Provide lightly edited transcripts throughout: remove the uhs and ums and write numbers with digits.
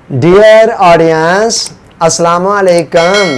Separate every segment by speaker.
Speaker 1: Dear audience, अस्सलाम वालेकुम।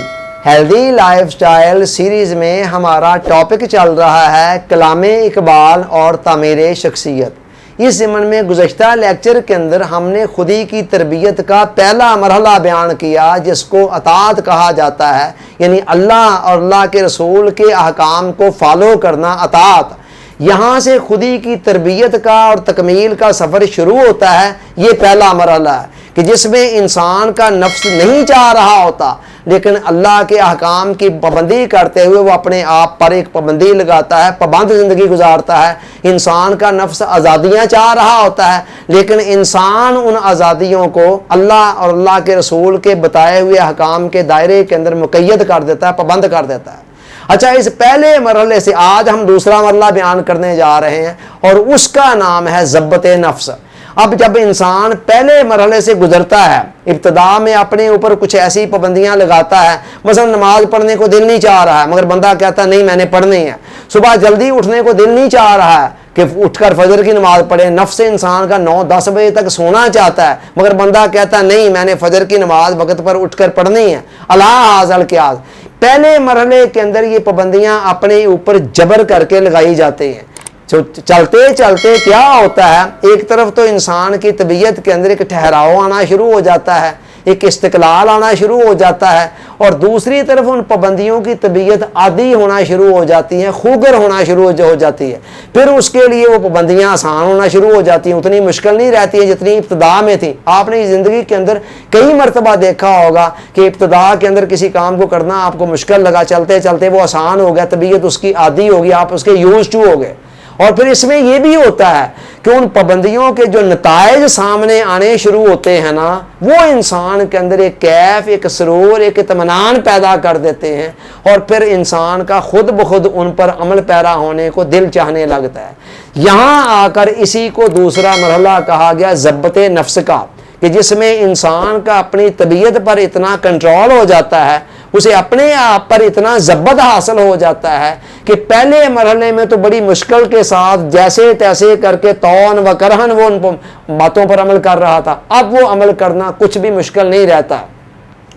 Speaker 1: Healthy lifestyle series में हमारा टॉपिक चल रहा है कलामे इकबाल और तामीर शख्सियत। इस ज़िमन में गुज़श्ता लेक्चर के अंदर हमने खुदी की तरबियत का पहला मरहला बयान किया, जिसको अतात कहा जाता है, यानी अल्लाह और अल्लाह के रसूल के अहकाम को फॉलो करना अतात। यहाँ से खुदी की तरबियत का और तकमील का सफ़र शुरू होता है। ये पहला मरहला है कि जिसमें इंसान का नफ्स नहीं चाह रहा होता, लेकिन अल्लाह के अहकाम की पाबंदी करते हुए वो अपने आप पर एक पाबंदी लगाता है, पाबंद ज़िंदगी गुजारता है। इंसान का नफ्स आज़ादियाँ चाह रहा होता है, लेकिन इंसान उन आज़ादियों को अल्लाह और अल्लाह के रसूल के बताए हुए अहकाम के दायरे के अंदर मुक़य्यद कर देता है, पाबंद कर देता है। अच्छा, इस पहले मरहले से आज हम दूसरा मरहला बयान करने जा रहे हैं और उसका नाम है ज़ब्त नफ्स। अब जब इंसान पहले मरहले से गुजरता है, इब्तदा में अपने ऊपर कुछ ऐसी पाबंदियां लगाता है, मसलन नमाज पढ़ने को दिल नहीं चाह रहा है, मगर बंदा कहता है नहीं मैंने पढ़नी है। सुबह जल्दी उठने को दिल नहीं चाह रहा है कि उठकर फजर की नमाज पढ़े। नफ्स इंसान का 9-10 बजे तक सोना चाहता है, मगर बंदा कहता है नहीं मैंने फजर की नमाज वक्त पर उठकर पढ़नी है। अलाहाज़ के आज पहले मरहले के अंदर ये पाबंदियां अपने ऊपर जबर करके लगाई जाती हैं। चलते चलते क्या होता है, एक तरफ तो इंसान की तबीयत के अंदर एक ठहराव आना शुरू हो जाता है, एक इस्तिकलाल आना शुरू हो जाता है, और दूसरी तरफ उन पाबंदियों की तबीयत आदी होना शुरू हो जाती है, खूगर होना शुरू हो जाती है। फिर उसके लिए वो पाबंदियाँ आसान होना शुरू हो जाती हैं, उतनी मुश्किल नहीं रहती है जितनी इब्तदा में थी। आपने ज़िंदगी के अंदर कई मरतबा देखा होगा कि इब्तदा के अंदर किसी काम को करना आपको मुश्किल लगा, चलते चलते वो आसान हो गया, तबीयत उसकी आदी होगी, आप उसके यूज़ टू हो गए। और फिर इसमें यह भी होता है कि उन पाबंदियों के जो नताइज सामने आने शुरू होते हैं ना, वो इंसान के अंदर एक कैफ, एक सरूर, एक इत्मीनान पैदा कर देते हैं, और फिर इंसान का खुद ब खुद उन पर अमल पैरा होने को दिल चाहने लगता है। यहाँ आकर इसी को दूसरा मरहला कहा गया ज़ब्त नफ्स का, कि जिसमें इंसान का अपनी तबीयत पर इतना कंट्रोल हो जाता है, उसे अपने आप पर इतना ज़ब्त हासिल हो जाता है कि पहले मरहले में तो बड़ी मुश्किल के साथ जैसे तैसे करके तौन व करहन वो उन बातों पर अमल कर रहा था। अब वो अमल करना कुछ भी मुश्किल नहीं रहता,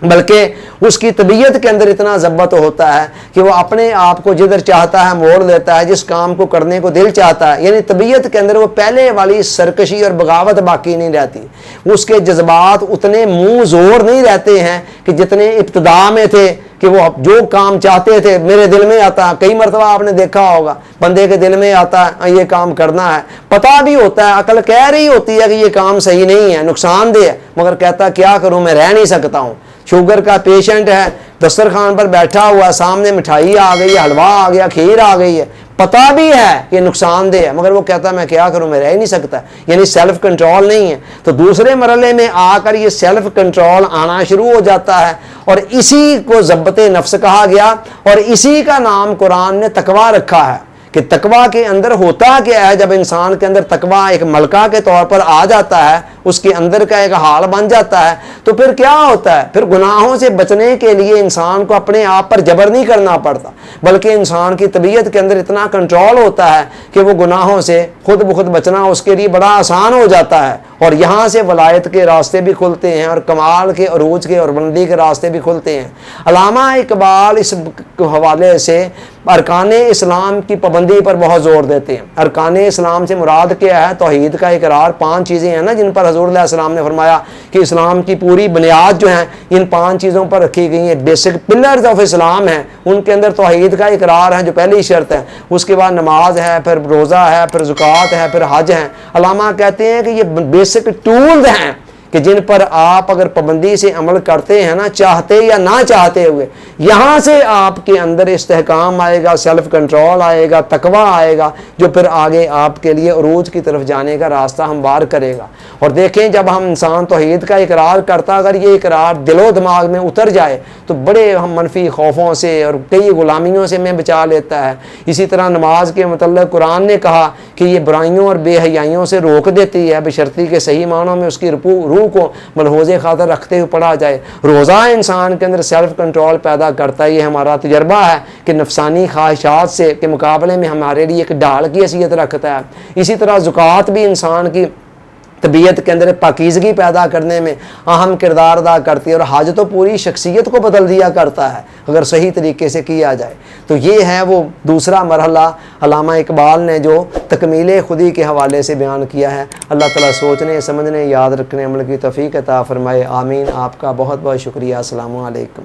Speaker 1: बल्कि उसकी तबीयत के अंदर इतना ज़ब्त होता है कि वो अपने आप को जिधर चाहता है मोड़ लेता है, जिस काम को करने को दिल चाहता है। यानी तबीयत के अंदर वो पहले वाली सरकशी और बगावत बाकी नहीं रहती, उसके जज्बात उतने मुंह जोर नहीं रहते हैं कि जितने इब्तदा में थे, कि वो जो काम चाहते थे मेरे दिल में आता। कई मरतबा आपने देखा होगा बंदे के दिल में आता है ये काम करना है, पता भी होता है, अकल कह रही होती है कि ये काम सही नहीं है, नुकसानदेह है, मगर कहता क्या करूं, मैं रह नहीं सकता हूं। शुगर का पेशेंट है, दस्तरखान पर बैठा हुआ, सामने मिठाई आ गई है, हलवा आ गया, खीर आ गई है, पता भी है कि नुकसानदेह है, मगर वो कहता मैं क्या करूं, मैं रह ही नहीं सकता। यानी सेल्फ कंट्रोल नहीं है। तो दूसरे मरहले में आकर ये सेल्फ कंट्रोल आना शुरू हो जाता है, और इसी को ज़ब्त नफ्स कहा गया, और इसी का नाम कुरान ने तकवा रखा है। कि तकवा के अंदर होता क्या है, जब इंसान के अंदर तकवा एक मलका के तौर पर आ जाता है, उसके अंदर का एक हाल बन जाता है, तो फिर क्या होता है, फिर गुनाहों से बचने के लिए इंसान को अपने आप पर जबर नहीं करना पड़ता, बल्कि इंसान की तबीयत के अंदर इतना कंट्रोल होता है कि वो गुनाहों से खुद ब खुद बचना उसके लिए बड़ा आसान हो जाता है। और यहाँ से वलायत के रास्ते भी खुलते हैं, और कमाल के, अरूज के और बुलंदी के रास्ते भी खुलते हैं। अल्लामा इकबाल इस हवाले से अरकान इस्लाम की पाबंदी पर बहुत ज़ोर देते हैं। अरकान इस्लाम से मुराद क्या है, तौहीद का इकरार। 5 चीज़ें हैं ना जिन पर हज़ूर अलैहि सलाम ने फरमाया कि इस्लाम की पूरी बुनियाद जो है इन 5 चीज़ों पर रखी गई है, बेसिक पिलर्स ऑफ इस्लाम हैं। उनके अंदर तौहीद का इकरार है जो पहली शर्त है, उसके बाद नमाज है, फिर रोज़ा है, फिर ज़कात है, फिर हज है। अल्लामा कहते हैं कि ये बेसिक टूल्स हैं कि जिन पर आप अगर पाबंदी से अमल करते हैं ना, चाहते या ना चाहते हुए, यहाँ से आपके अंदर इस्तेहकाम आएगा, सेल्फ कंट्रोल आएगा, तकवा आएगा, जो फिर आगे आपके लिए उरूज की तरफ जाने का रास्ता हमवार करेगा। और देखें, जब हम इंसान तौहीद का इकरार करता, अगर ये इकरार दिलो दिमाग में उतर जाए तो बड़े हम मनफी खौफों से और कई गुलामियों से में बचा लेता है। इसी तरह नमाज के मतलब कुरान ने कहा कि ये बुराइयों और बेहयाइयों से रोक देती है, बशर्ती के सही मानों में उसकी रूह को मलहूज़े खातर रखते हुए पढ़ा जाए। रोज़ा इंसान के अंदर सेल्फ कंट्रोल पैदा करता है। ये हमारा तजर्बा है कि नफसानी ख्वाहिशात से के मुकाबले में हमारे लिए एक ढाल की हैसियत रखता है। इसी तरह ज़कात भी इंसान की طبیعت کے اندر پاکیزگی پیدا کرنے میں اہم کردار ادا کرتی ہے، اور حج تو پوری شخصیت کو بدل دیا کرتا ہے اگر صحیح طریقے سے کیا جائے۔ تو یہ ہے وہ دوسرا مرحلہ علامہ اقبال نے جو تکمیل خودی کے حوالے سے بیان کیا ہے۔ اللہ تعالیٰ سوچنے، سمجھنے، یاد رکھنے، عمل کی توفیق عطا فرمائے، آمین۔ آپ کا بہت بہت شکریہ۔ السلام علیکم۔